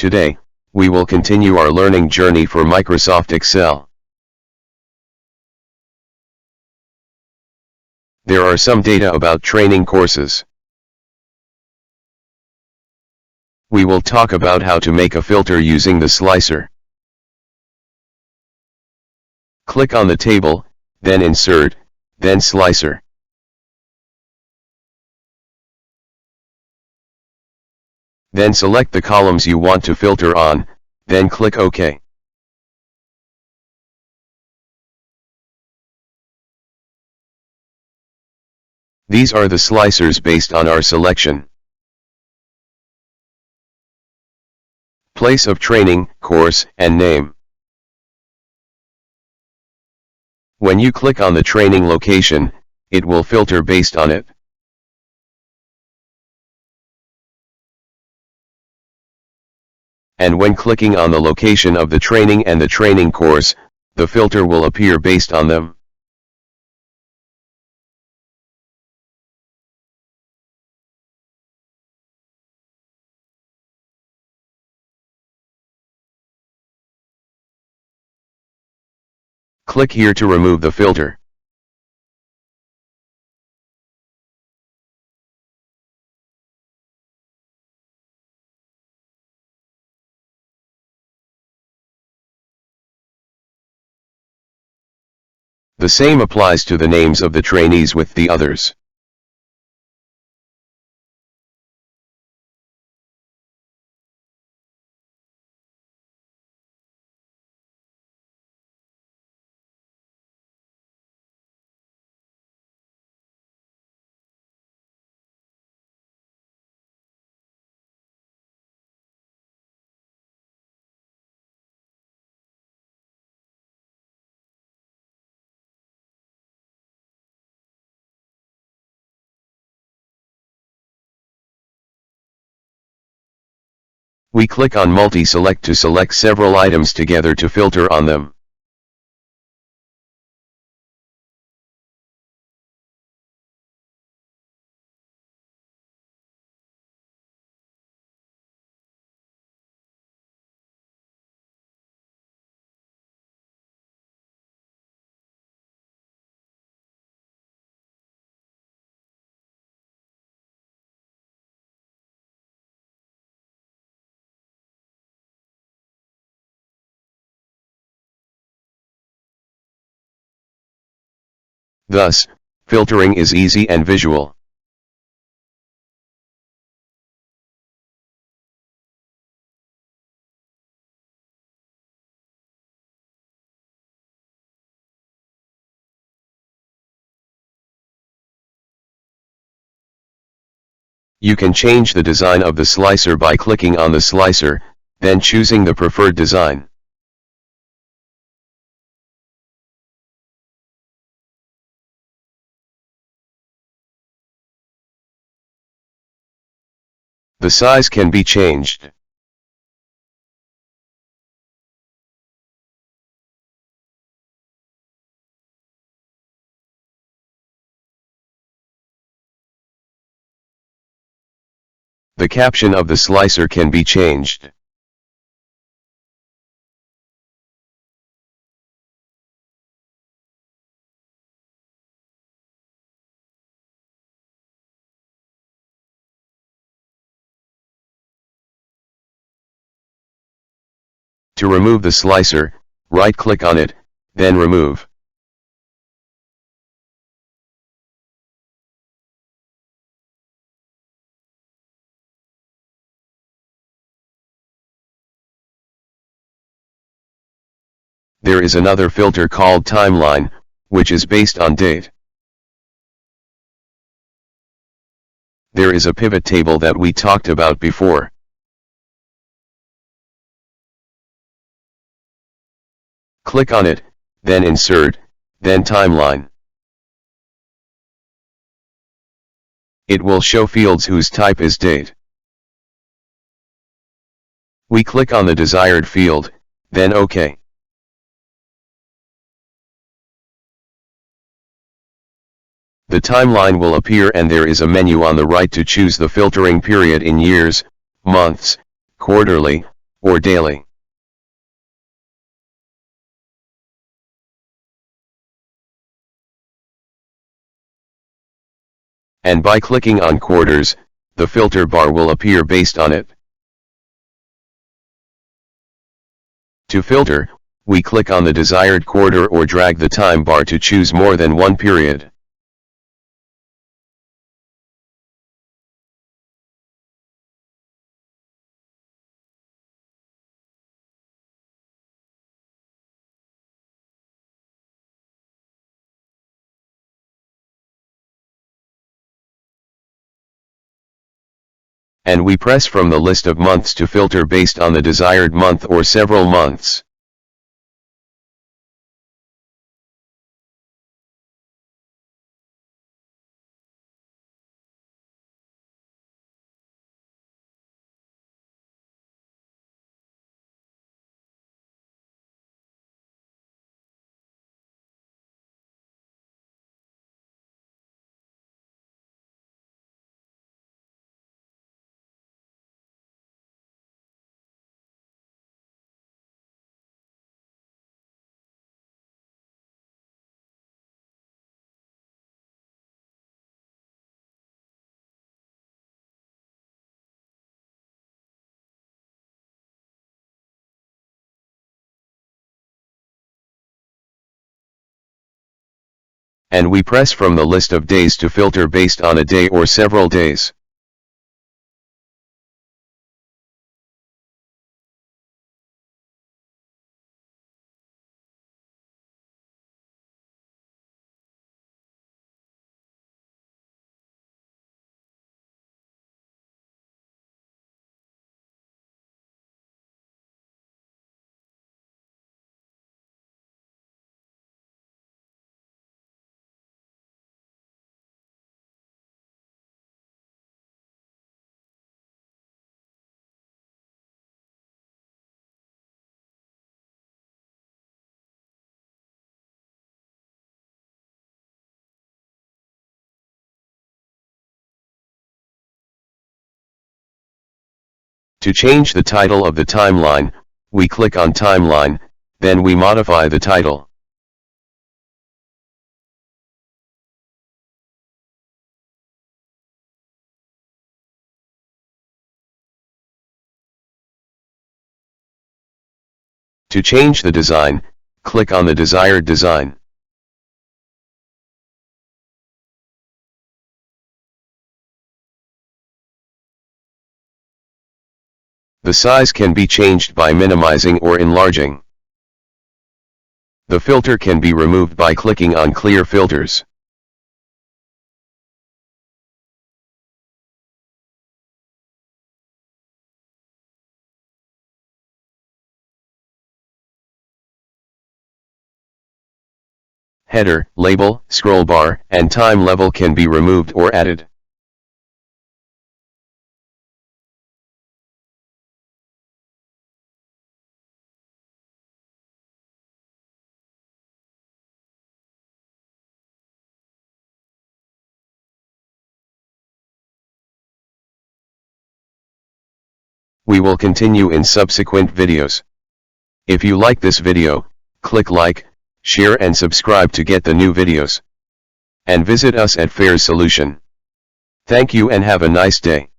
Today, we will continue our learning journey for Microsoft Excel. There are some data about training courses. We will talk about how to make a filter using the slicer. Click on the table, then Insert, then Slicer. Then select the columns you want to filter on, then click OK. These are the slicers based on our selection. Place of training, course, and name. When you click on the training location, it will filter based on it. And when clicking on the location of the training and the training course, the filter will appear based on them. Click here to remove the filter. The same applies to the names of the trainees with the others. We click on Multi-Select to select several items together to filter on them. Thus, filtering is easy and visual. You can change the design of the slicer by clicking on the slicer, then choosing the preferred design. The size can be changed. The caption of the slicer can be changed. To remove the slicer, right-click on it, then Remove. There is another filter called Timeline, which is based on date. There is a pivot table that we talked about before. Click on it, then Insert, then Timeline. It will show fields whose type is date. We click on the desired field, then OK. The timeline will appear and there is a menu on the right to choose the filtering period in years, months, quarterly, or daily. And by clicking on quarters, the filter bar will appear based on it. To filter, we click on the desired quarter or drag the time bar to choose more than one period. And we press from the list of months to filter based on the desired month or several months. And we press from the list of days to filter based on a day or several days. To change the title of the timeline, we click on Timeline, then we modify the title. To change the design, click on the desired design. The size can be changed by minimizing or enlarging. The filter can be removed by clicking on Clear Filters. Header, label, scroll bar, and time level can be removed or added. We will continue in subsequent videos. If you like this video, click like, share and subscribe to get the new videos. And visit us at Fairs Solution. Thank you and have a nice day.